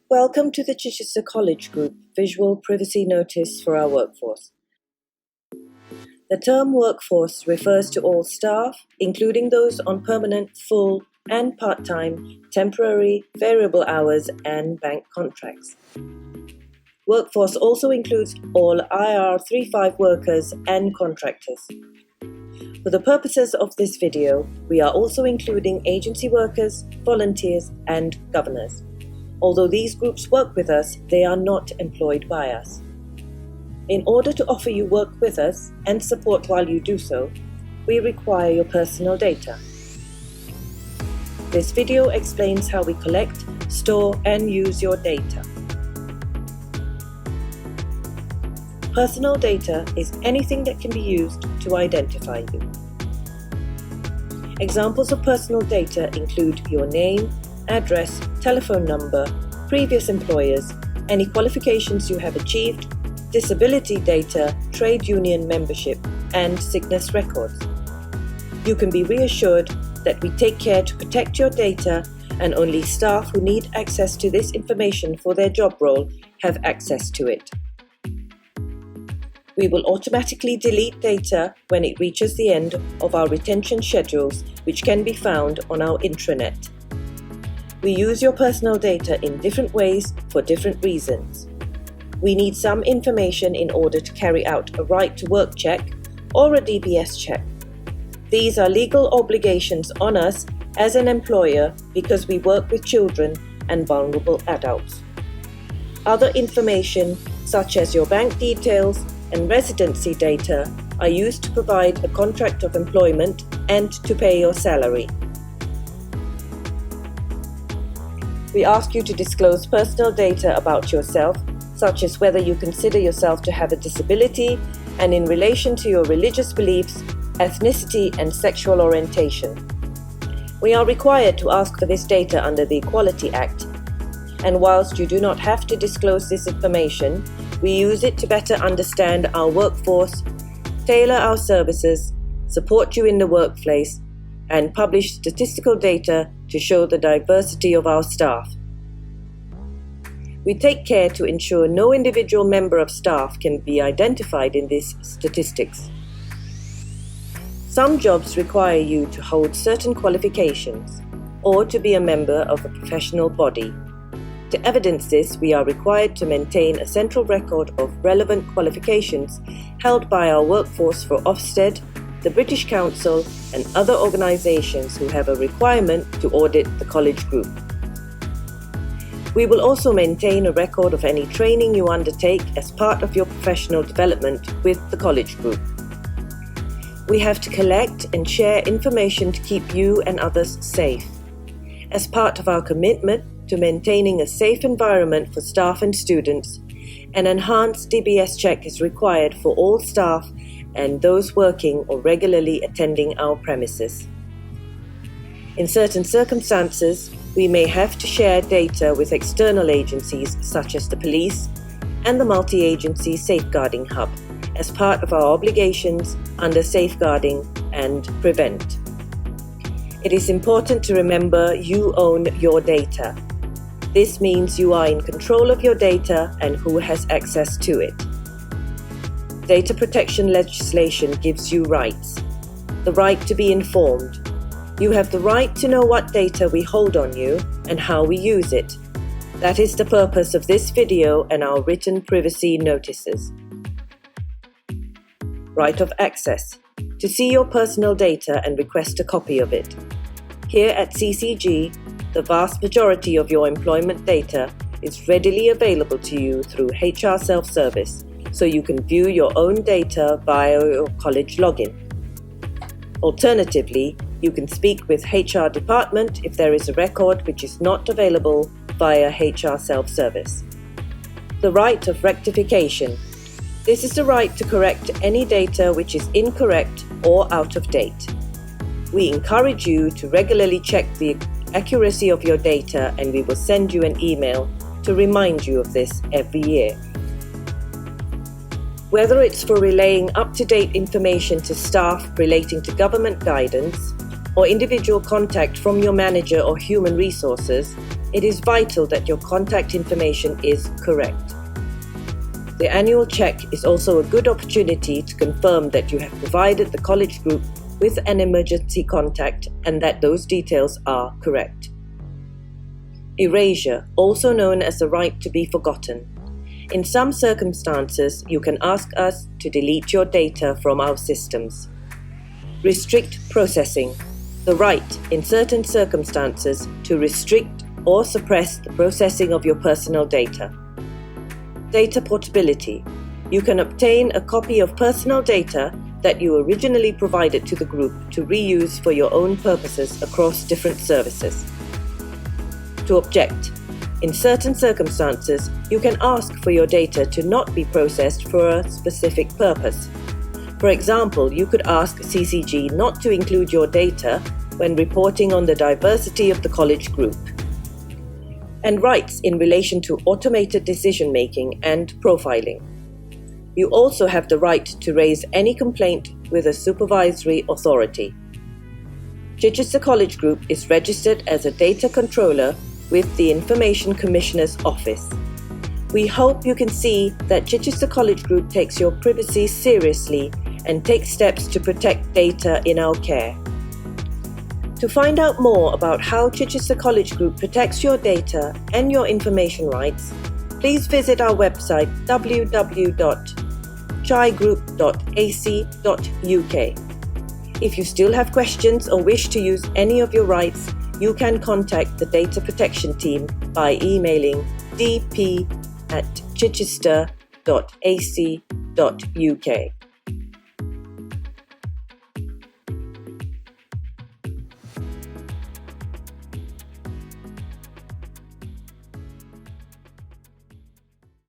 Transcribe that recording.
Welcome to the Chichester College Group Visual Privacy Notice for our workforce. The term workforce refers to all staff, including those on permanent, full and part-time, temporary, variable hours and bank contracts. Workforce also includes all IR35 workers and contractors. For the purposes of this video, we are also including agency workers, volunteers and governors. Although these groups work with us, they are not employed by us. In order to offer you work with us and support while you do so, we require your personal data. This video explains how we collect, store and use your data. Personal data is anything that can be used to identify you. Examples of personal data include your name, address, telephone number, previous employers, any qualifications you have achieved, disability data, trade union membership, and sickness records. You can be reassured that we take care to protect your data, and only staff who need access to this information for their job role have access to it. We will automatically delete data when it reaches the end of our retention schedules, which can be found on our intranet. We use your personal data in different ways for different reasons. We need some information in order to carry out a right to work check or a DBS check. These are legal obligations on us as an employer because we work with children and vulnerable adults. Other information, such as your bank details and residency data, are used to provide a contract of employment and to pay your salary. We ask you to disclose personal data about yourself, such as whether you consider yourself to have a disability and in relation to your religious beliefs, ethnicity and sexual orientation. We are required to ask for this data under the Equality Act, and whilst you do not have to disclose this information, we use it to better understand our workforce, tailor our services, support you in the workplace, and publish statistical data to show the diversity of our staff. We take care to ensure no individual member of staff can be identified in these statistics. Some jobs require you to hold certain qualifications or to be a member of a professional body. To evidence this, we are required to maintain a central record of relevant qualifications held by our workforce for Ofsted, the British Council and other organisations who have a requirement to audit the college group. We will also maintain a record of any training you undertake as part of your professional development with the college group. We have to collect and share information to keep you and others safe. As part of our commitment to maintaining a safe environment for staff and students, an enhanced DBS check is required for all staff and those working or regularly attending our premises. In certain circumstances, we may have to share data with external agencies such as the police and the multi-agency safeguarding hub as part of our obligations under safeguarding and prevent. It is important to remember you own your data. This means you are in control of your data and who has access to it. Data protection legislation gives you rights. The right to be informed. You have the right to know what data we hold on you and how we use it. That is the purpose of this video and our written privacy notices. Right of access. To see your personal data and request a copy of it. Here at CCG, the vast majority of your employment data is readily available to you through HR self-service, so you can view your own data via your college login. Alternatively, you can speak with HR department if there is a record which is not available via HR self-service. The right of rectification. This is the right to correct any data which is incorrect or out of date. We encourage you to regularly check the accuracy of your data, and we will send you an email to remind you of this every year. Whether it's for relaying up-to-date information to staff relating to government guidance or individual contact from your manager or human resources, it is vital that your contact information is correct. The annual check is also a good opportunity to confirm that you have provided the college group with an emergency contact and that those details are correct. Erasure, also known as the right to be forgotten. In some circumstances, you can ask us to delete your data from our systems. Restrict processing, the right, in certain circumstances, to restrict or suppress the processing of your personal data. Data portability, you can obtain a copy of personal data that you originally provided to the group to reuse for your own purposes across different services. To object, in certain circumstances, you can ask for your data to not be processed for a specific purpose. For example, you could ask CCG not to include your data when reporting on the diversity of the college group. And rights in relation to automated decision-making and profiling. You also have the right to raise any complaint with a supervisory authority. Chichester College Group is registered as a data controller with the Information Commissioner's Office. We hope you can see that Chichester College Group takes your privacy seriously and takes steps to protect data in our care. To find out more about how Chichester College Group protects your data and your information rights, please visit our website www.chigroup.ac.uk. If you still have questions or wish to use any of your rights, you can contact the Data Protection Team by emailing dp@chichester.ac.uk.